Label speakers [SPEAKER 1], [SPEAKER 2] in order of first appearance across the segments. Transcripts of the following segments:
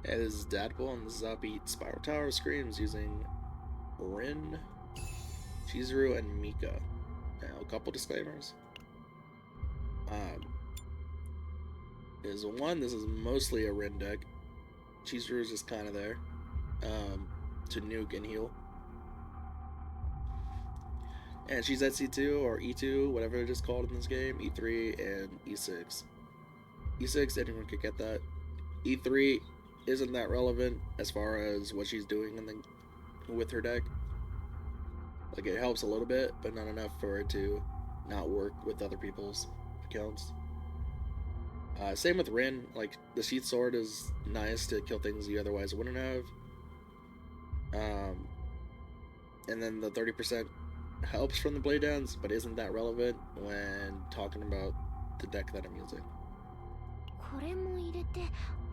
[SPEAKER 1] Hey, this is Dadpool, and this is Upbeat Spiral Tower Screams using Rin, Chizuru, and Mika. Now, a couple disclaimers. Um, is one, this is mostly a Rin deck. Chizuru is just kind of there to nuke and heal. And she's at C2 or E2, whatever it is called in this game, E3 and E6. E6, anyone could get that. E3 isn't that relevant as far as what she's doing with her deck. Like, it helps a little bit, but not enough for it to not work with other people's accounts. Same with Rin. Like, the Sheath Sword is nice to kill things you otherwise wouldn't have. Um, and then the 30% helps from the blade downs, but isn't that relevant when talking about the deck that I'm using.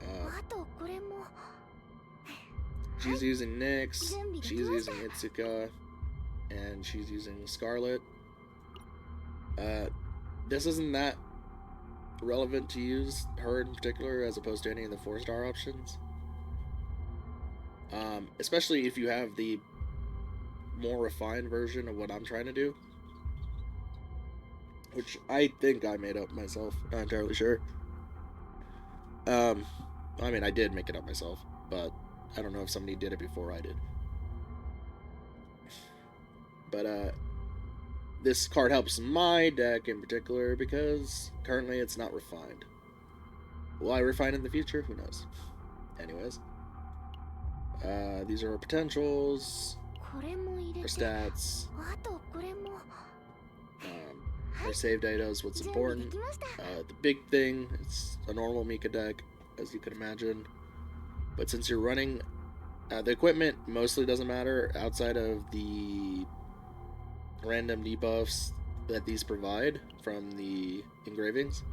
[SPEAKER 1] Uh, she's using Nyx, she's using Itsuka, and she's using Scarlet. This isn't that relevant to use her in particular as opposed to any of the 4-star options. Especially if you have the more refined version of what I'm trying to do, which I think I made up myself. Not entirely sure. Um, I mean, I did make it up myself, but I don't know if somebody did it before I did. But this card helps my deck in particular because currently it's not refined. Will I refine in the future? Who knows? Anyways, these are our potentials, our stats, our save data is what's important. The big thing, it's a normal Mika deck, as you can imagine. But since you're running, the equipment mostly doesn't matter outside of the random debuffs that these provide from the engravings.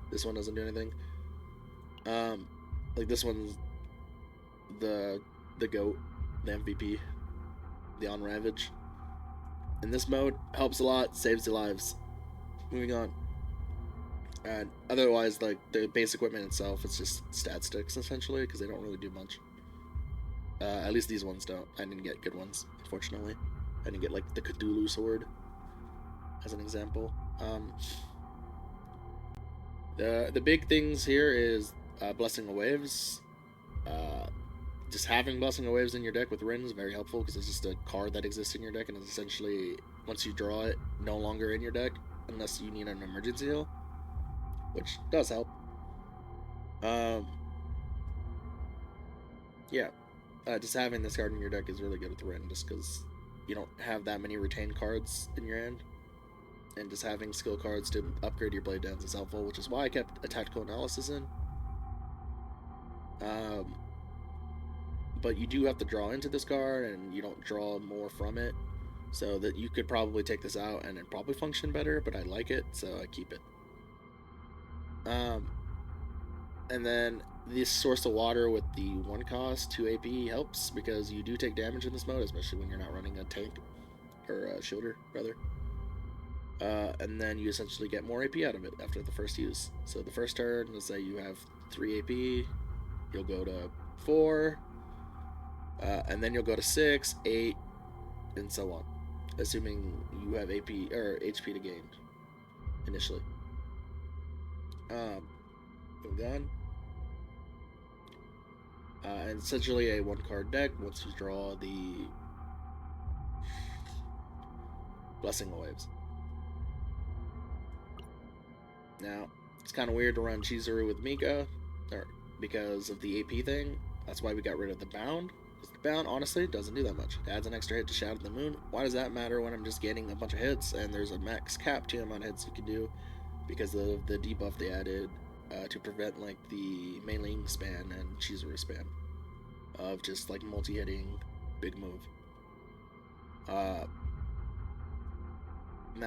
[SPEAKER 1] This one doesn't do anything. Like this one's the GOAT, the MVP, the On Ravage. In this mode, helps a lot, saves your lives. Moving on. And otherwise, like the base equipment itself, it's just stat sticks essentially because they don't really do much. At least these ones don't. I didn't get good ones, unfortunately. I didn't get like the Cthulhu sword, as an example. The big things here is Blessing of Waves. Uh, just having Blessing of Waves in your deck with Rin is very helpful because it's just a card that exists in your deck and is essentially, once you draw it, no longer in your deck unless you need an emergency heal, which does help. Um, yeah, just having this card in your deck is really good with Rin just because you don't have that many retained cards in your hand. And just having skill cards to upgrade your blade downs is helpful, which is why I kept a tactical analysis in. Um, but you do have to draw into this card, and you don't draw more from it, so that you could probably take this out and it probably function better. But I like it, so I keep it. And then this source of water with the 1 cost 2 AP helps because you do take damage in this mode, especially when you're not running a tank or a shielder rather. And then you essentially get more AP out of it after the first use. So the first turn, let's say you have 3 AP, you'll go to 4, and then you'll go to 6, 8, and so on, assuming you have AP or HP to gain initially. Moving on. And essentially a 1-card deck once you draw the Blessing of Waves. Now, it's kind of weird to run Chizuru with Mika, because of the AP thing. That's why we got rid of the Bound. The Bound, honestly, doesn't do that much. It adds an extra hit to Shadow of the Moon. Why does that matter when I'm just getting a bunch of hits and there's a max cap to the amount of hits you can do because of the debuff they added to prevent like the Mei Ling span and Chizuru span of just like multi-hitting big move. Now,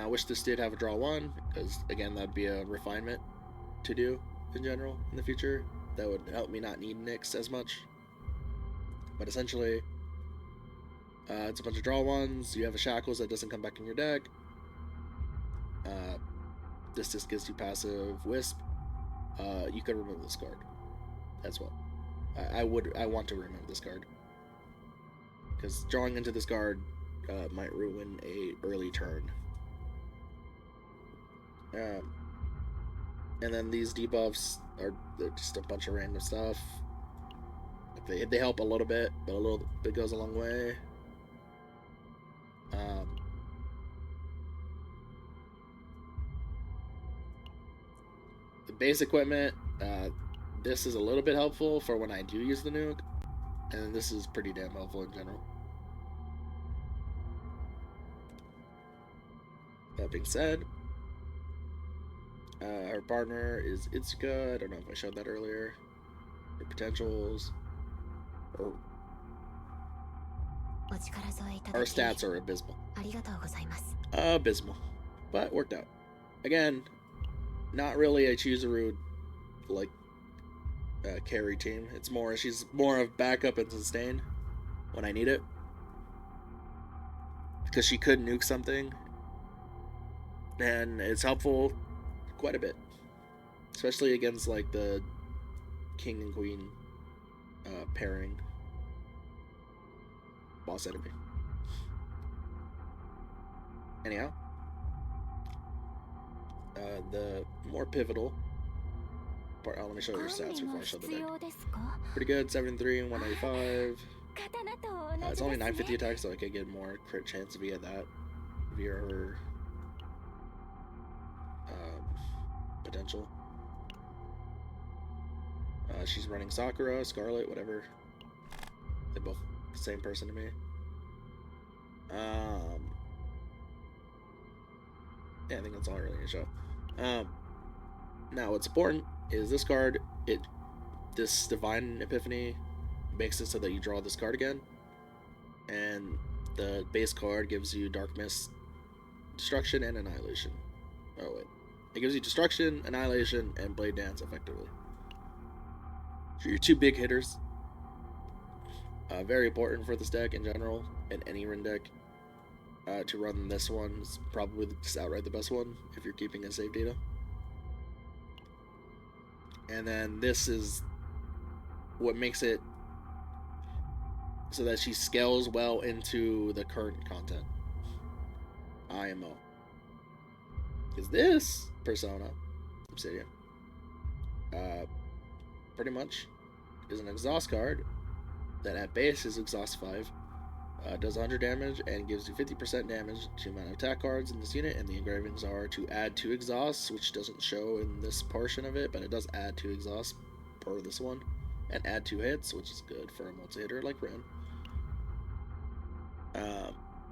[SPEAKER 1] I wish this did have a draw 1 because again that'd be a refinement to do in general in the future. That would help me not need Nyx as much. But essentially, it's a bunch of draw 1s. You have a Shackles that doesn't come back in your deck. This just gives you passive Wisp. You could remove this card as well. I want to remove this card because drawing into this card might ruin a early turn. And then these debuffs are just a bunch of random stuff. They help a little bit, but a little bit goes a long way. The base equipment, this is a little bit helpful for when I do use the nuke, and this is pretty damn helpful in general. That being said, our partner is Itsuka. I don't know if I showed that earlier. Her potentials, our stats are abysmal. Abysmal, but worked out. Again, not really a Chizuru like carry team. She's more of backup and sustain when I need it, because she could nuke something, and it's helpful quite a bit, especially against like the king and queen pairing boss enemy. Anyhow, the more pivotal part. Let me show you your stats before I show the deck. Pretty good, 73 and 195. It's only 950 attack, so I could get more crit chance via that, via her potential. She's running Sakura, Scarlet, whatever. They're both the same person to me. Yeah, I think that's all I really need to show. Now, what's important is this card. This Divine Epiphany makes it so that you draw this card again, and the base card gives you Dark Mist, Destruction, and Annihilation. Oh wait, it gives you Destruction, Annihilation, and Blade Dance effectively. So your two big hitters. Very important for this deck in general, and any Rin deck. To run this one is probably just outright the best one if you're keeping a save data. And then this is what makes it so that she scales well into the current content. IMO. Because this persona, Obsidian, pretty much is an exhaust card that at base is exhaust 5. Does 100 damage and gives you 50% damage to amount of attack cards in this unit, and the engravings are to add 2 exhausts, which doesn't show in this portion of it, but it does add 2 exhausts per this one, and add 2 hits, which is good for a multi-hitter like Ren.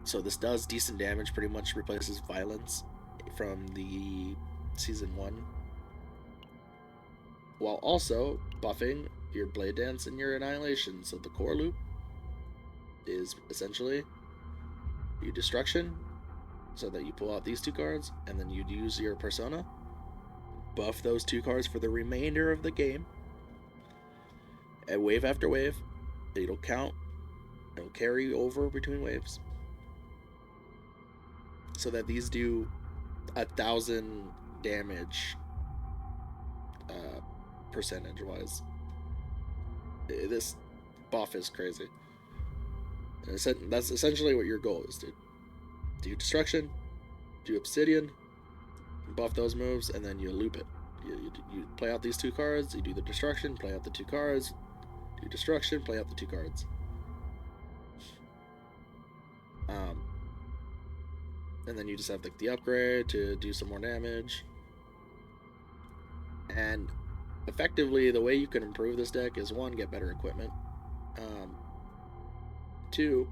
[SPEAKER 1] So this does decent damage, pretty much replaces Violence from the Season 1, while also buffing your Blade Dance and your Annihilation. So the core loop is essentially you Destruction, so that you pull out these 2 cards, and then you'd use your Persona, buff those 2 cards for the remainder of the game, and wave after wave, it'll count, it'll carry over between waves, so that these do 1,000 damage percentage wise. This buff is crazy. That's essentially what your goal is, dude. Do Destruction, do Obsidian, buff those moves, and then you loop it. You play out these 2 cards, you do the Destruction, play out the 2 cards, do Destruction, play out the 2 cards. And then you just have like the upgrade to do some more damage. And effectively, the way you can improve this deck is 1, get better equipment. 2,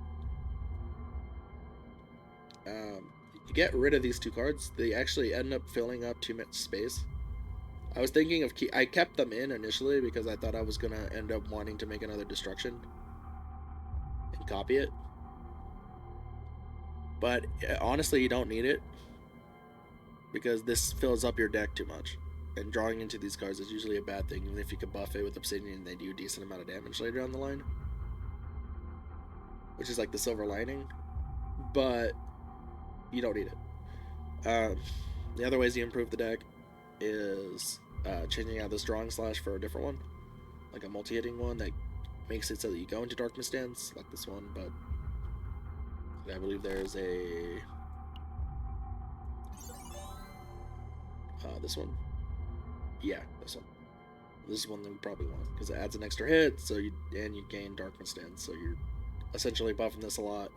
[SPEAKER 1] you get rid of these 2 cards. They actually end up filling up too much space. I was thinking of I kept them in initially because I thought I was gonna end up wanting to make another Destruction and copy it. But honestly, you don't need it, because this fills up your deck too much. And drawing into these cards is usually a bad thing, even if you can buff it with Obsidian, they do a decent amount of damage later down the line, which is like the silver lining, but you don't need it. The other ways you improve the deck is changing out this drawing slash for a different one. like a multi-hitting one that makes it so that you go into Darkness Dance, like this one, but I believe there's a this one. Yeah, this one. This is one that we probably want because it adds an extra hit, so you gain Darkness Dance, so you're essentially buffing this a lot.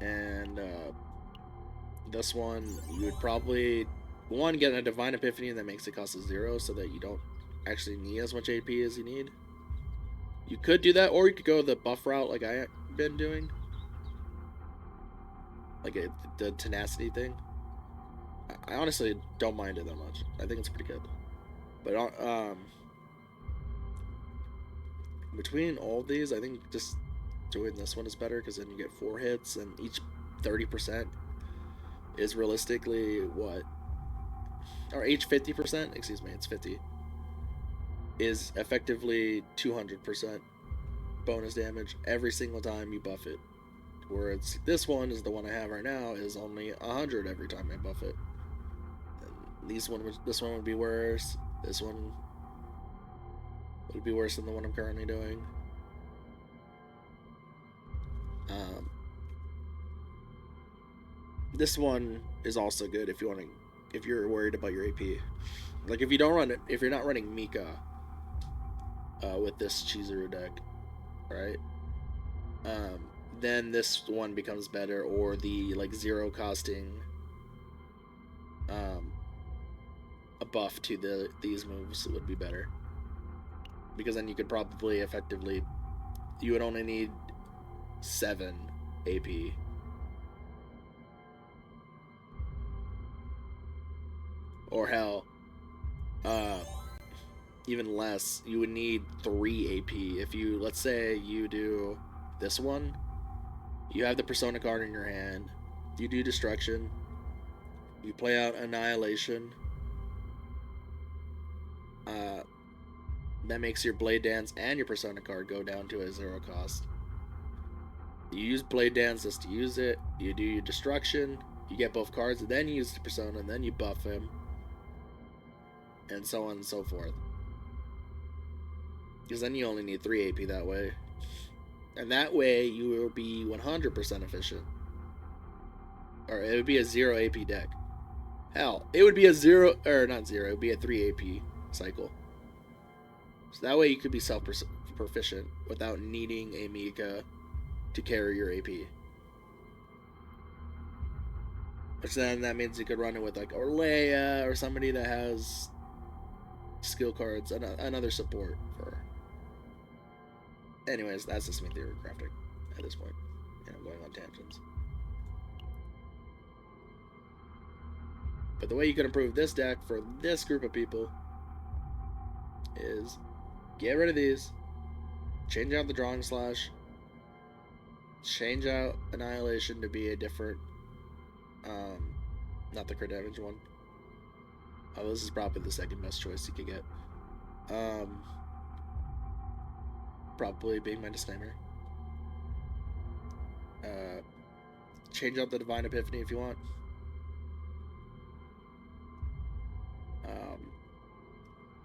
[SPEAKER 1] And this one, you would probably get a Divine Epiphany that makes it cost a 0, so that you don't actually need as much AP as you need. You could do that, or you could go the buff route like I've been doing, like the tenacity thing. I honestly don't mind it that much. I think it's pretty good. But between all of these, I think just doing this one is better because then you get 4 hits, and each 30% is realistically what, or each 50%. Excuse me, it's 50. Is effectively 200% bonus damage every single time you buff it. Whereas this one is the one I have right now is only 100 every time I buff it. And this one would be worse. This one would be worse than the one I'm currently doing. This one is also good if you're worried about your AP. Like if you're not running Mika with this Chizuru deck, right? Then this one becomes better, or the like 0 costing a buff to these moves would be better, because then you could probably effectively, you would only need 7 AP. Or hell, even less. You would need 3 AP if you, let's say you do this one. You have the Persona card in your hand. You do Destruction. You play out Annihilation. That makes your Blade Dance and your Persona card go down to a 0 cost. You use Blade Dance just to use it. You do your Destruction. You get both cards, and then you use the Persona, and then you buff him. And so on and so forth. Because then you only need 3 AP that way. And that way you will be 100% efficient. Or it would be a 0 AP deck. Hell, it would be a 0, or not 0, it would be a 3 AP cycle. So that way you could be self-proficient without needing a Mika to carry your AP. Which then that means you could run it with like Orleia or somebody that has skill cards, another support for. Anyways, that's just me theory crafting at this point. And I'm going on tangents. But the way you can improve this deck for this group of people is get rid of these, change out the Drawing Slash, change out Annihilation to be a different, not the crit damage one. Oh, this is probably the second best choice you could get. Probably being my disclaimer. Change out the Divine Epiphany if you want.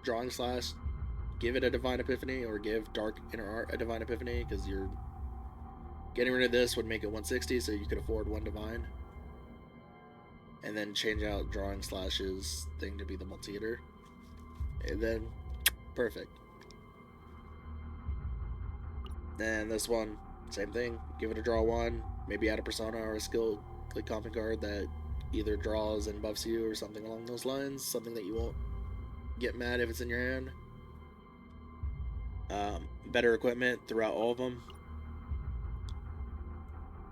[SPEAKER 1] Drawing Slash, give it a Divine Epiphany, or give Dark Inner Art a Divine Epiphany, because you're getting rid of this would make it 160, so you could afford 1 Divine. And then change out Drawing Slash's thing to be the multi-hitter. And then, perfect. And this one, same thing. Give it a draw 1, maybe add a Persona or a skill like comping card that either draws and buffs you or something along those lines. Something that you won't get mad if it's in your hand. Better equipment throughout all of them.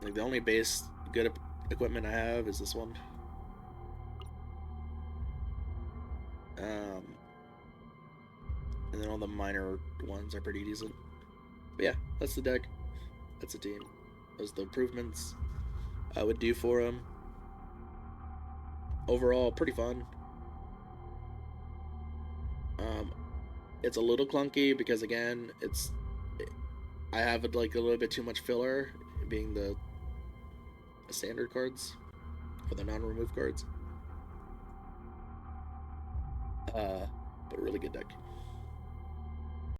[SPEAKER 1] Like the only base good equipment I have is this one. And then all the minor ones are pretty decent. But yeah, that's the deck. That's the team. Those are the improvements I would do for them. Overall, pretty fun. It's a little clunky because again, I have like a little bit too much filler, being the standard cards or the non-remove cards. Uh, but really good deck.